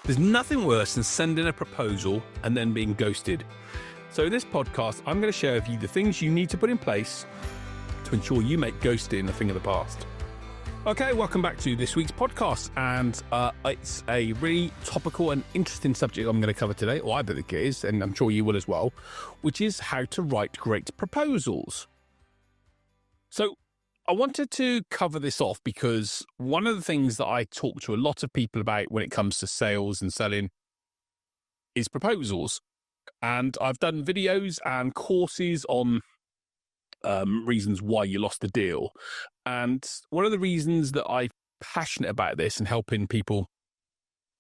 There's nothing worse than sending a proposal and then being ghosted. So in this podcast, I'm going to share with you the things you need to put in place to ensure you make ghosting a thing of the past. Okay, welcome back to this week's podcast, and it's a really topical and interesting subject I'm going to cover today, or I think it is, and I'm sure you will as well, which is how to write great proposals. So I wanted to cover this off because one of the things that I talk to a lot of people about when it comes to sales and selling is proposals. And I've done videos and courses on reasons why you lost the deal. And one of the reasons that I'm passionate about this and helping people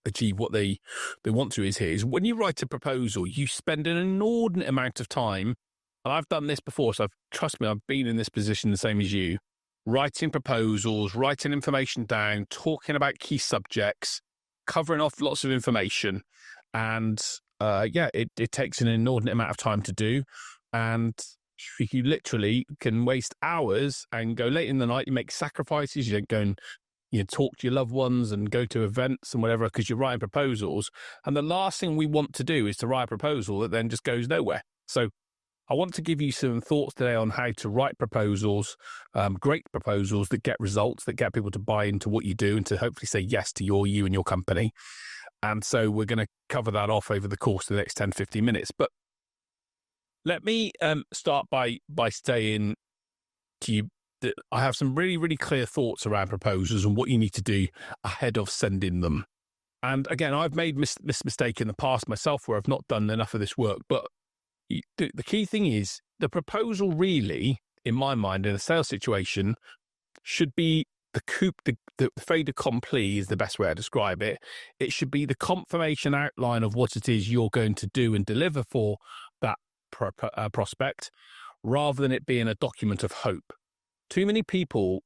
achieve what they want to is when you write a proposal, you spend an inordinate amount of time. And I've done this before, so trust me, I've been in this position the same as you. Writing proposals, writing information down, talking about key subjects, covering off lots of information. And it takes an inordinate amount of time to do. And you literally can waste hours and go late in the night. You make sacrifices. You don't go and talk to your loved ones and go to events and whatever because you're writing proposals. And the last thing we want to do is to write a proposal that then just goes nowhere. So I want to give you some thoughts today on how to write proposals, great proposals that get results, that get people to buy into what you do and to hopefully say yes to you and your company. And so we're going to cover that off over the course of the next 10, 15 minutes. But let me start by saying to you that I have some really, really clear thoughts around proposals and what you need to do ahead of sending them. And again, I've made this mistake in the past myself where I've not done enough of this work, but the key thing is the proposal really, in my mind, in a sales situation, should be the fait accompli is the best way to describe it. It should be the confirmation outline of what it is you're going to do and deliver for that prospect, rather than it being a document of hope. Too many people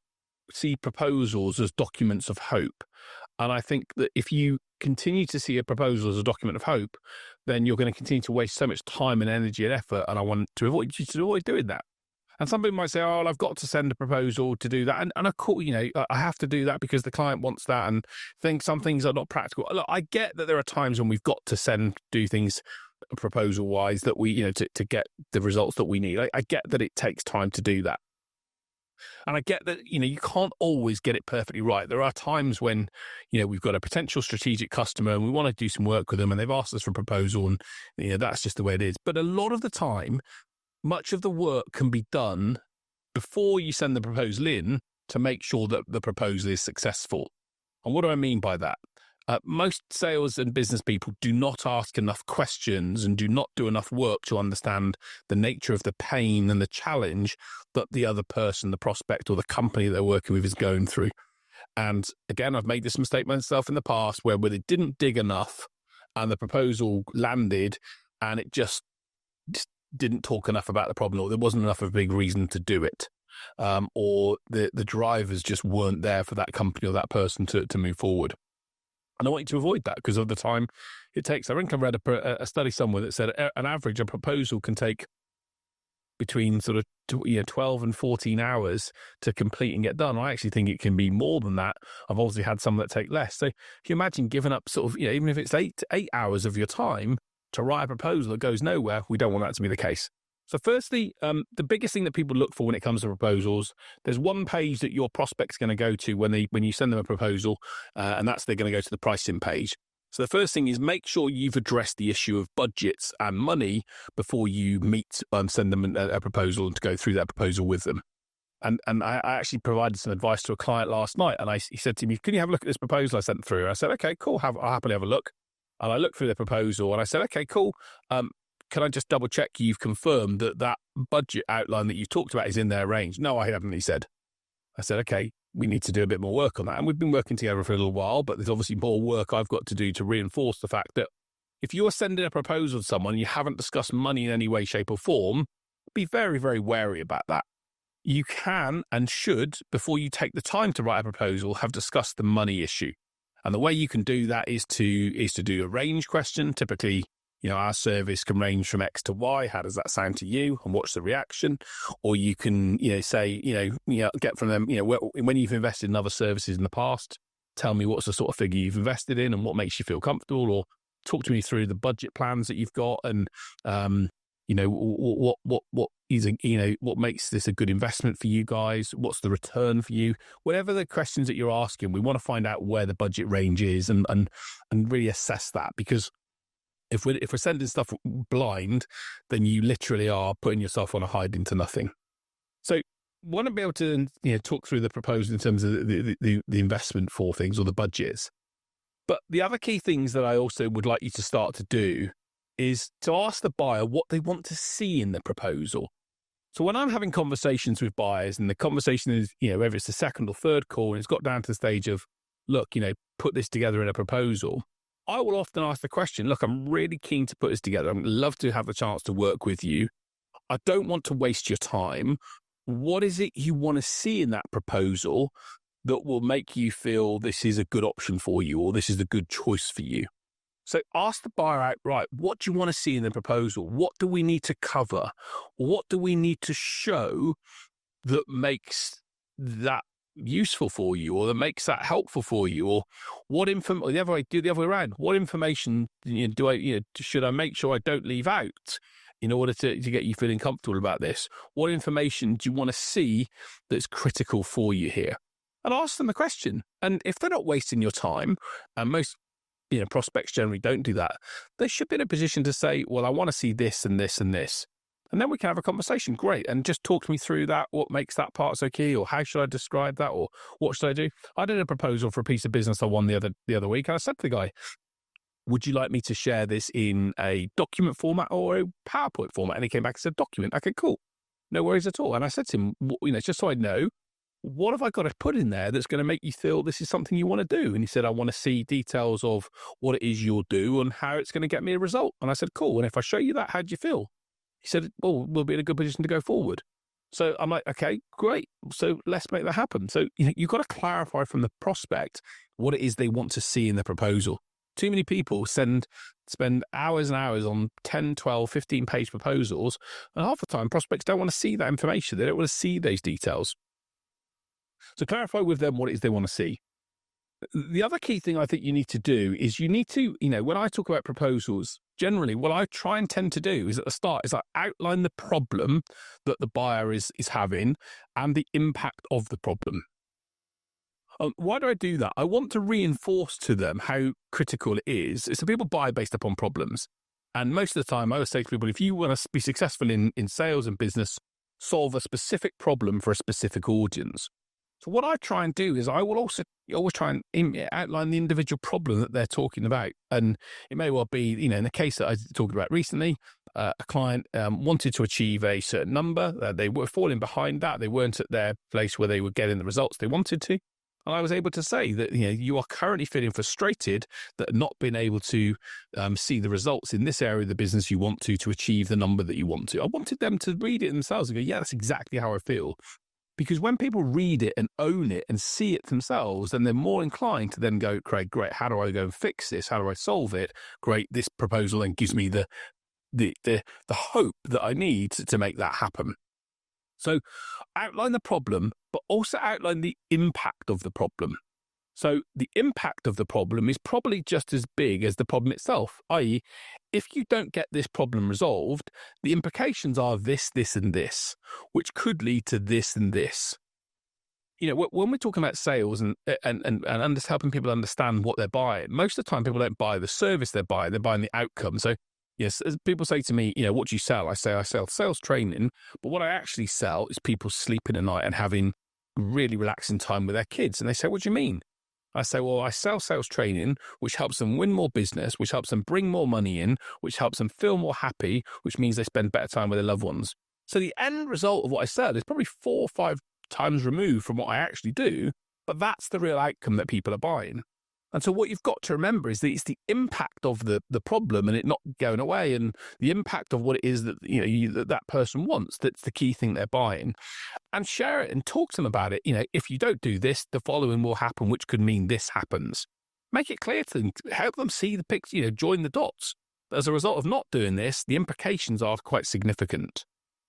see proposals as documents of hope. And I think that if you continue to see a proposal as a document of hope, then you're going to continue to waste so much time and energy and effort. And I want to avoid doing that. And some people might say, "Oh, I've got to send a proposal to do that," and I have to do that because the client wants that, and some things are not practical. Look, I get that there are times when we've got to do things proposal wise that we to get the results that we need. I get that it takes time to do that. And I get that, you can't always get it perfectly right. There are times when, we've got a potential strategic customer and we want to do some work with them and they've asked us for a proposal and, that's just the way it is. But a lot of the time, much of the work can be done before you send the proposal in to make sure that the proposal is successful. And what do I mean by that? Most sales and business people do not ask enough questions and do not do enough work to understand the nature of the pain and the challenge that the other person, the prospect or the company they're working with is going through. And again, I've made this mistake myself in the past where they didn't dig enough and the proposal landed and it just didn't talk enough about the problem, or there wasn't enough of a big reason to do it. Or the drivers just weren't there for that company or that person to move forward. And I want you to avoid that because of the time it takes. I think I read a study somewhere that said an average, a proposal can take between sort of 12 and 14 hours to complete and get done. I actually think it can be more than that. I've obviously had some that take less. So if you imagine giving up sort of, even if it's eight hours of your time to write a proposal that goes nowhere, we don't want that to be the case. So firstly, the biggest thing that people look for when it comes to proposals, there's one page that your prospect's going to go to when you send them a proposal, and that's they're going to go to the pricing page. So the first thing is make sure you've addressed the issue of budgets and money before you send them a proposal and to go through that proposal with them. And I actually provided some advice to a client last night, and he said to me, "Can you have a look at this proposal I sent through?" I said, "Okay, cool. I'll happily have a look." And I looked through the proposal, and I said, "Okay, cool. Can I just double check you've confirmed that budget outline that you've talked about is in their range?" "No, I haven't," he said. I said, "Okay, we need to do a bit more work on that." And we've been working together for a little while, but there's obviously more work I've got to do to reinforce the fact that if you're sending a proposal to someone and you haven't discussed money in any way, shape or form, be very, very wary about that. You can and should, before you take the time to write a proposal, have discussed the money issue. And the way you can do that is to do a range question. Typically, our service can range from X to Y. How does that sound to you? And what's the reaction? Or you can, say, get from them, when you've invested in other services in the past, tell me what's the sort of figure you've invested in and what makes you feel comfortable, or talk to me through the budget plans that you've got, and what makes this a good investment for you guys? What's the return for you? Whatever the questions that you're asking, we want to find out where the budget range is and really assess that, because if we're sending stuff blind, then you literally are putting yourself on a hide into nothing. So want to be able to talk through the proposal in terms of the investment for things, or the budgets. But the other key things that I also would like you to start to do is to ask the buyer what they want to see in the proposal. So when I'm having conversations with buyers, and the conversation is, whether it's the second or third call, and it's got down to the stage of, look, put this together in a proposal, I will often ask the question, look, I'm really keen to put this together. I'd love to have the chance to work with you. I don't want to waste your time. What is it you want to see in that proposal that will make you feel this is a good option for you, or this is a good choice for you? So ask the buyer outright, what do you want to see in the proposal? What do we need to cover? What do we need to show that makes that useful for you, or that makes that helpful for you? Or what information, the other way around, what information should I make sure I don't leave out in order to get you feeling comfortable about this? What information do you want to see that's critical for you here? And ask them the question. And if they're not wasting your time, and most prospects generally don't do that, they should be in a position to say, well, I want to see this and this and this. And then we can have a conversation. Great. And just talk to me through that. What makes that part so key? Or how should I describe that? Or what should I do? I did a proposal for a piece of business I won the other week. And I said to the guy, would you like me to share this in a document format or a PowerPoint format? And he came back and said, document. Okay, cool. No worries at all. And I said to him, just so I know, what have I got to put in there that's going to make you feel this is something you want to do? And he said, I want to see details of what it is you'll do and how it's going to get me a result. And I said, cool. And if I show you that, how do you feel? He said, well, we'll be in a good position to go forward. So I'm like, okay, great. So let's make that happen. So you've got to clarify from the prospect what it is they want to see in the proposal. Too many people spend hours and hours on 10, 12, 15-page proposals, and half the time prospects don't want to see that information. They don't want to see those details. So clarify with them what it is they want to see. The other key thing I think you need to do is you need to, when I talk about proposals, generally what I try and tend to do is at the start is I outline the problem that the buyer is having and the impact of the problem. Why do I do that? I want to reinforce to them how critical it is. So people buy based upon problems. And most of the time I always say to people, if you want to be successful in sales and business, solve a specific problem for a specific audience. So what I try and do is I will also always try and outline the individual problem that they're talking about. And it may well be, in the case that I talked about recently, a client wanted to achieve a certain number. They were falling behind that. They weren't at their place where they were getting the results they wanted to. And I was able to say that, you are currently feeling frustrated that not being able to see the results in this area of the business you want to achieve the number that you want to. I wanted them to read it themselves and go, yeah, that's exactly how I feel. Because when people read it and own it and see it themselves, then they're more inclined to then go, Craig, great, how do I go and fix this? How do I solve it? Great, this proposal then gives me the hope that I need to make that happen. So outline the problem, but also outline the impact of the problem. So the impact of the problem is probably just as big as the problem itself, i.e., if you don't get this problem resolved, the implications are this, this, and this, which could lead to this and this. When we're talking about sales and helping people understand what they're buying, most of the time people don't buy the service they're buying the outcome. So yes, as people say to me, what do you sell? I say I sell sales training, but what I actually sell is people sleeping at night and having really relaxing time with their kids. And they say, what do you mean? I say, well, I sell sales training, which helps them win more business, which helps them bring more money in, which helps them feel more happy, which means they spend better time with their loved ones. So the end result of what I sell is probably 4 or 5 times removed from what I actually do, but that's the real outcome that people are buying. And so what you've got to remember is that it's the impact of the problem and it not going away, and the impact of what it is that that person wants. That's the key thing they're buying. And share it and talk to them about it. If you don't do this, the following will happen, which could mean this happens. Make it clear to them. Help them see the picture. Join the dots. As a result of not doing this, the implications are quite significant.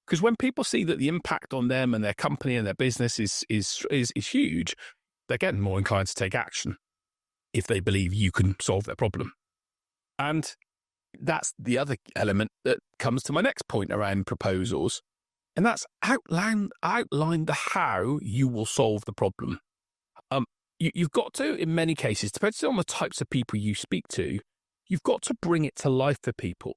Because when people see that the impact on them and their company and their business is huge, they're getting more inclined to take action. if they believe you can solve their problem. And that's the other element that comes to my next point around proposals. And that's outline the how you will solve the problem. You've got to, in many cases, depending on the types of people you speak to, you've got to bring it to life for people.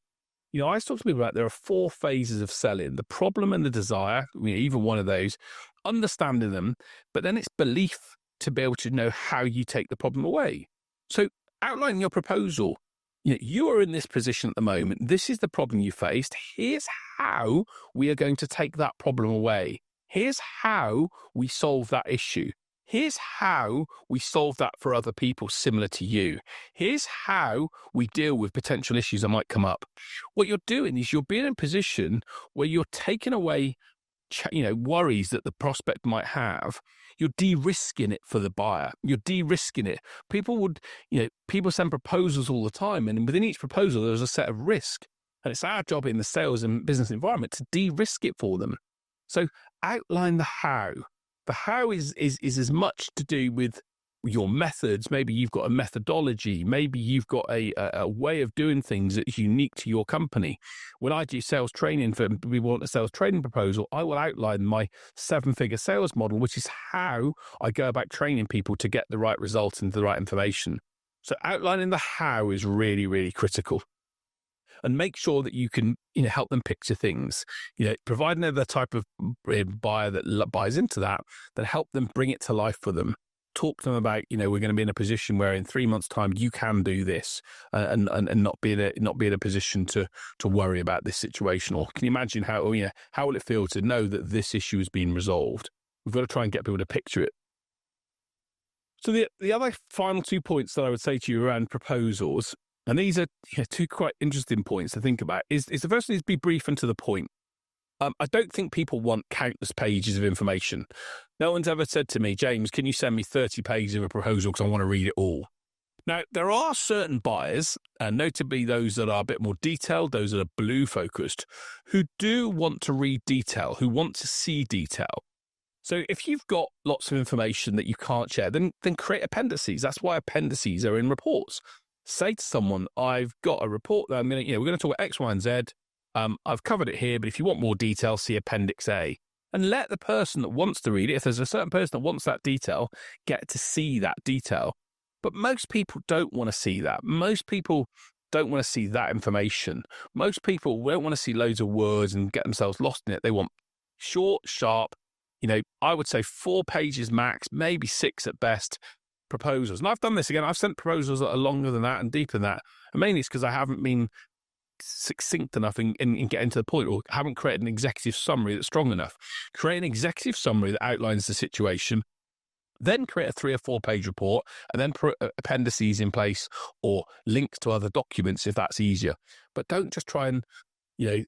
I always talk to people about there are 4 phases of selling: the problem and the desire, even one of those, understanding them, but then it's belief to be able to know how you take the problem away. So outlining your proposal. You are in this position at the moment. This is the problem you faced. Here's how we are going to take that problem away. Here's how we solve that issue. Here's how we solve that for other people similar to you. Here's how we deal with potential issues that might come up. What you're doing is you're being in a position where you're taking away worries that the prospect might have. You're de-risking it for the buyer. You're de-risking it. People send proposals all the time, and within each proposal, there's a set of risk. And it's our job in the sales and business environment to de-risk it for them. So outline the how. The how is as much to do with your methods. Maybe you've got a methodology. Maybe you've got a way of doing things that's unique to your company. When I do sales training we want a sales training proposal, I will outline my 7-figure sales model, which is how I go about training people to get the right results and the right information. So outlining the how is really, really critical. And make sure that you can, help them picture things. Providing they're the type of buyer that buys into that, then help them bring it to life for them. Talk to them about, we're going to be in a position where in 3 months' time you can do this, and not be in a position to worry about this situation. Or can you imagine how will it feel to know that this issue has been resolved? We've got to try and get people to picture it. So the other final 2 points that I would say to you around proposals, and these are 2 quite interesting points to think about, is the first one is be brief and to the point. I don't think people want countless pages of information. No one's ever said to me, James, can you send me 30 pages of a proposal because I want to read it all? Now, there are certain buyers, and notably those that are a bit more detailed, those that are blue focused, who do want to read detail, who want to see detail. So if you've got lots of information that you can't share, then create appendices. That's why appendices are in reports. Say to someone, I've got a report that we're going to talk about X, Y, and Z. I've covered it here, but if you want more detail, see Appendix A. And let the person that wants to read it, if there's a certain person that wants that detail, get to see that detail. But most people don't want to see that. Most people don't want to see that information. Most people don't want to see loads of words and get themselves lost in it. They want short, sharp, I would say 4 pages max, maybe 6 at best, proposals. And I've done this again. I've sent proposals that are longer than that and deeper than that. And mainly it's because I haven't been succinct enough in getting to the point, or haven't created an executive summary that's strong enough. Create an executive summary that outlines the situation, then create a 3 or 4 page report, and then put appendices in place or links to other documents if that's easier. But don't just try and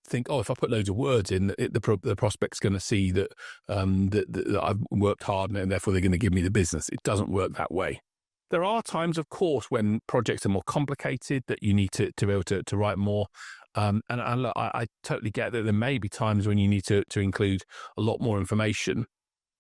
think, if I put loads of words in, the prospect's going to see that that I've worked hard and therefore they're going to give me the business. It doesn't work that way. There are times, of course, when projects are more complicated that you need to be able to write more. And look, I totally get that there may be times when you need to include a lot more information.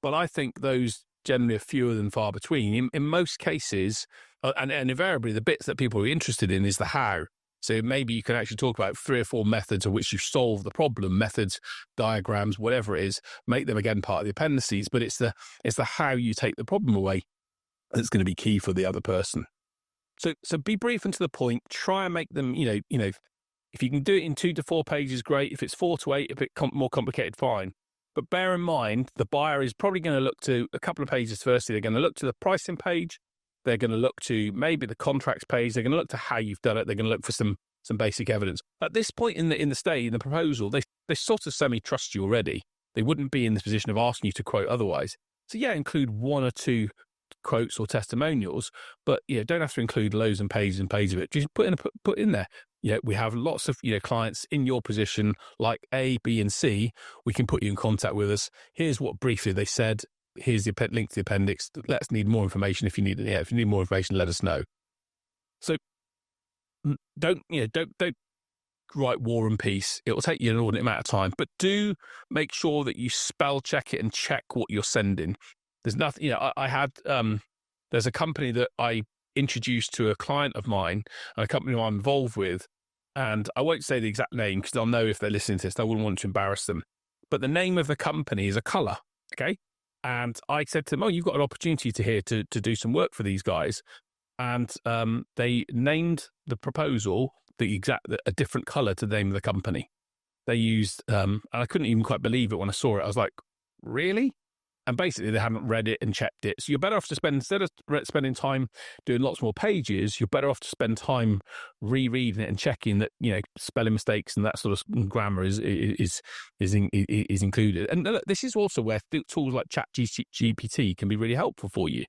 But I think those generally are fewer than far between. In most cases, and invariably, the bits that people are interested in is the how. So maybe you can actually talk about 3 or 4 methods of which you solve the problem, methods, diagrams, whatever it is, make them again part of the appendices. But it's the how you take the problem away that's going to be key for the other person. So be brief and to the point. Try and make them, if you can do it in 2 to 4 pages, great. If it's 4 to 8, a bit more complicated, fine. But bear in mind, the buyer is probably going to look to a couple of pages firstly. They're going to look to the pricing page. They're going to look to maybe the contracts page. They're going to look to how you've done it. They're going to look for some basic evidence. At this point in the proposal, they sort of semi-trust you already. They wouldn't be in the position of asking you to quote otherwise. So yeah, include 1 or 2 quotes or testimonials, but don't have to include loads and pages of it. Just put in there. We have lots of clients in your position, like A, B, and C. We can put you in contact with us. Here's what briefly they said. Here's the link to the appendix. Let's need more information. If you need more information, let us know. So don't write War and Peace. It will take you an inordinate amount of time, but do make sure that you spell check it and check what you're sending. There's nothing, I had, there's a company that I introduced to a client of mine and a company I'm involved with. And I won't say the exact name because they'll know if they're listening to this. I wouldn't want to embarrass them. But the name of the company is a color. Okay. And I said to them, oh, you've got an opportunity to do some work for these guys. And they named the proposal a different color to the name of the company. They used, and I couldn't even quite believe it when I saw it. I was like, really? And basically they hadn't read it and checked it. So you're better off to instead of spending time doing lots more pages, you're better off to spend time rereading it and checking that, spelling mistakes and that sort of grammar is included. And look, this is also where tools like ChatGPT can be really helpful for you.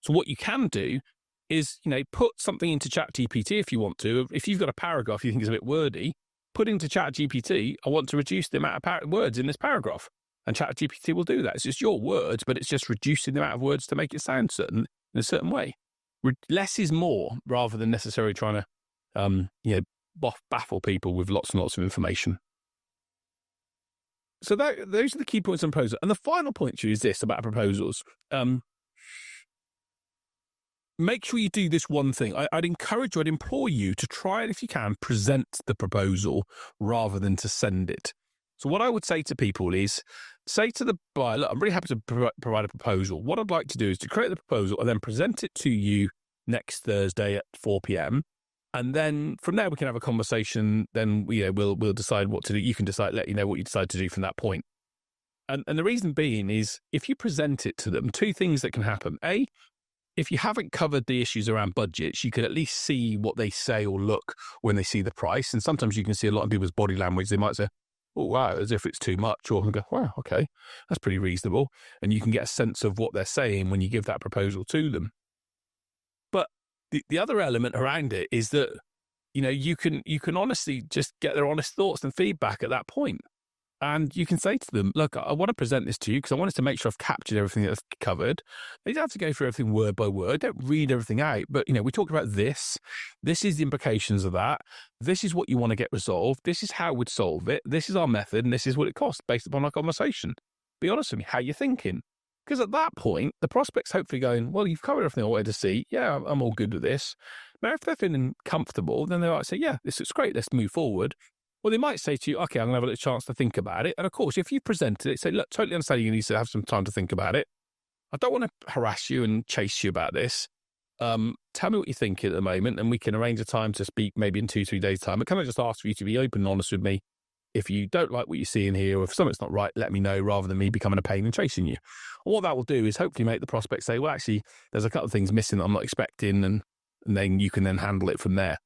So what you can do is, put something into ChatGPT if you want to. If you've got a paragraph you think is a bit wordy, put into ChatGPT, I want to reduce the amount of words in this paragraph. And ChatGPT will do that. It's just your words, but it's just reducing the amount of words to make it sound in a certain way. Less is more, rather than necessarily trying to, baffle people with lots and lots of information. So those are the key points on proposal. And the final point to you is this about proposals. Make sure you do this one thing. I'd implore you to try it if you can, present the proposal rather than to send it. So what I would say to people is, say to the buyer, look, I'm really happy to provide a proposal. What I'd like to do is to create the proposal and then present it to you next Thursday at 4 p.m. And then from there we can have a conversation. Then we'll decide what to do. You can let you know what you decide to do from that point. And the reason being is, if you present it to them, two things that can happen. A, if you haven't covered the issues around budgets, you could at least see what they say or look when they see the price. And sometimes you can see a lot of people's body language. They might say, oh, wow, as if it's too much, or go, wow, okay, that's pretty reasonable. And you can get a sense of what they're saying when you give that proposal to them. But the other element around it is that, you can honestly just get their honest thoughts and feedback at that point. And you can say to them, look, I want to present this to you because I wanted to make sure I've captured everything that's covered. They don't have to go through everything word by word. Don't read everything out. But, we talked about this. This is the implications of that. This is what you want to get resolved. This is how we'd solve it. This is our method. And this is what it costs based upon our conversation. Be honest with me. How you're thinking. Because at that point, the prospect's hopefully going, well, you've covered everything I wanted to see. Yeah, I'm all good with this. Now, if they're feeling comfortable, then they might say, yeah, this is great. Let's move forward. Well, they might say to you, okay, I'm going to have a little chance to think about it. And of course, if you presented it, say, look, totally understand you need to have some time to think about it. I don't want to harass you and chase you about this. Tell me what you're thinking at the moment, and we can arrange a time to speak maybe in 2-3 days' time. But can I just ask for you to be open and honest with me? If you don't like what you see in here, or if something's not right, let me know, rather than me becoming a pain and chasing you. And what that will do is hopefully make the prospect say, well, actually, there's a couple of things missing that I'm not expecting, and then you can then handle it from there.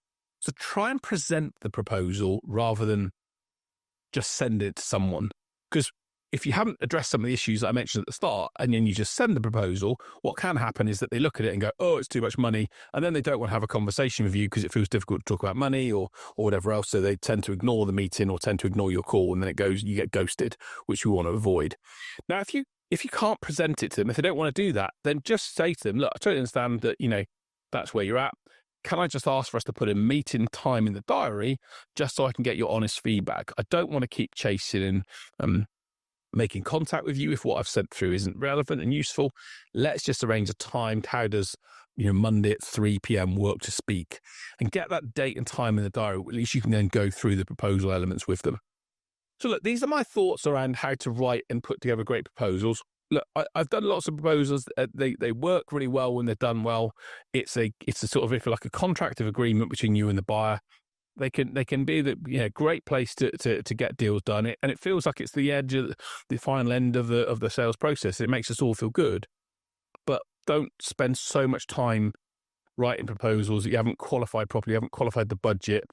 So try and present the proposal rather than just send it to someone. Because if you haven't addressed some of the issues that I mentioned at the start, and then you just send the proposal, what can happen is that they look at it and go, oh, it's too much money. And then they don't want to have a conversation with you because it feels difficult to talk about money or whatever else. So they tend to ignore the meeting or tend to ignore your call. And then you get ghosted, which we want to avoid. Now, if you can't present it to them, if they don't want to do that, then just say to them, look, I totally understand that, that's where you're at. Can I just ask for us to put a meeting time in the diary just so I can get your honest feedback? I don't want to keep chasing and making contact with you if what I've sent through isn't relevant and useful. Let's just arrange a time. How does Monday at 3 p.m. work to speak? And get that date and time in the diary. At least you can then go through the proposal elements with them. So look, these are my thoughts around how to write and put together great proposals. Look, I've done lots of proposals. They work really well when they're done well. It's a sort of, if you like, a contract of agreement between you and the buyer. They can be the great place to get deals done. And it feels like it's the edge of the final end of the sales process. It makes us all feel good. But don't spend so much time writing proposals that you haven't qualified properly, you haven't qualified the budget,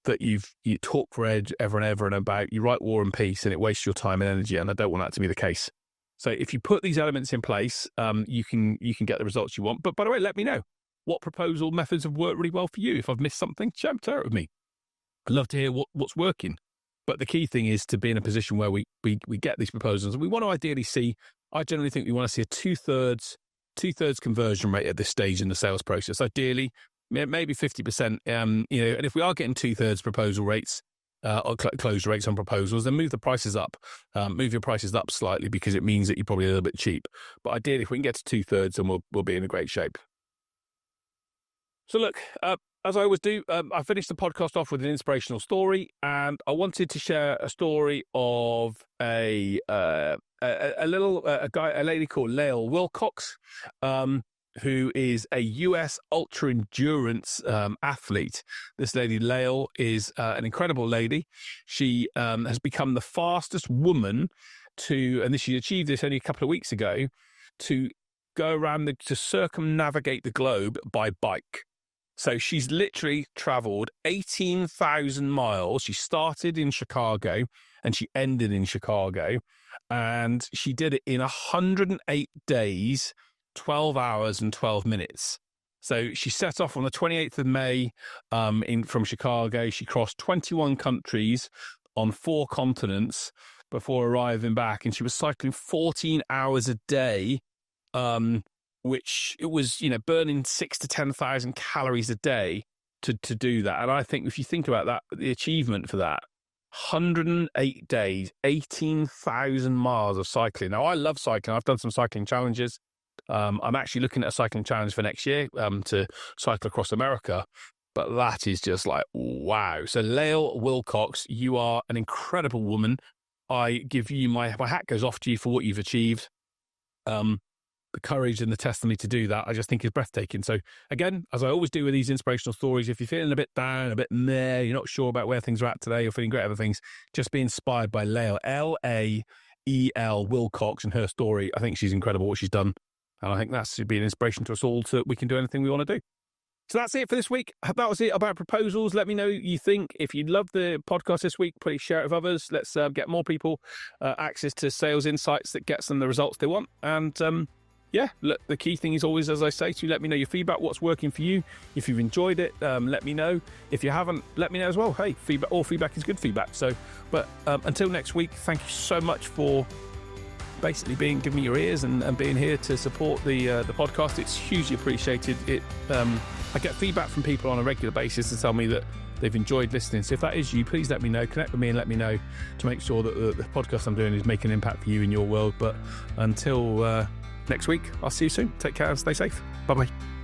that you talk for ever and ever and about. You write War and Peace, and it wastes your time and energy. And I don't want that to be the case. So if you put these elements in place, you can get the results you want. But by the way, let me know what proposal methods have worked really well for you. If I've missed something, share it with me. I'd love to hear what's working. But the key thing is to be in a position where we get these proposals. And we want to ideally see, I generally think we want to see a two-thirds conversion rate at this stage in the sales process. Ideally, maybe 50%. And if we are getting two-thirds proposal rates, or close rates on proposals, then move the prices up. Move your prices up slightly, because it means that you're probably a little bit cheap. But ideally, if we can get to two-thirds, then we'll be in a great shape. So look, as I always do, I finished the podcast off with an inspirational story, and I wanted to share a story of a lady called Lael Wilcox, who is a US ultra endurance athlete. This lady Lael is an incredible lady. She has become the fastest woman and she achieved this only a couple of weeks ago, to go around to circumnavigate the globe by bike. So she's literally traveled 18,000 miles. She started in Chicago and she ended in Chicago. And she did it in 108 days, 12 hours and 12 minutes. So she set off on the 28th of May from Chicago. She crossed 21 countries on 4 continents before arriving back. And she was cycling 14 hours a day, which it was, burning 6,000 to 10,000 calories a day to do that. And I think if you think about that, the achievement for that, 108 days, 18,000 miles of cycling. Now, I love cycling. I've done some cycling challenges. I'm actually looking at a cycling challenge for next year to cycle across America. But that is just like, wow. So Lael Wilcox, you are an incredible woman. I give you my hat goes off to you for what you've achieved. The courage and the testimony to do that, I just think is breathtaking. So again, as I always do with these inspirational stories, if you're feeling a bit down, a bit meh, you're not sure about where things are at today, you're feeling great over things, just be inspired by Lael, Lael Wilcox, and her story. I think she's incredible what she's done. And I think that should be an inspiration to us all so that we can do anything we want to do. So that's it for this week. That was it about proposals. Let me know what you think. If you love the podcast this week, please share it with others. Let's get more people access to sales insights that gets them the results they want. And look, the key thing is always, as I say, to let me know your feedback, what's working for you. If you've enjoyed it, let me know. If you haven't, let me know as well. Hey, all feedback is good feedback. So, but until next week, thank you so much for basically giving me your ears and being here to support the podcast. It's hugely appreciated. I get feedback from people on a regular basis to tell me that they've enjoyed listening. So if that is you, please let me know. Connect with me and let me know to make sure that the podcast I'm doing is making an impact for you in your world. But until next week, I'll see you soon. Take care and stay safe. Bye-bye.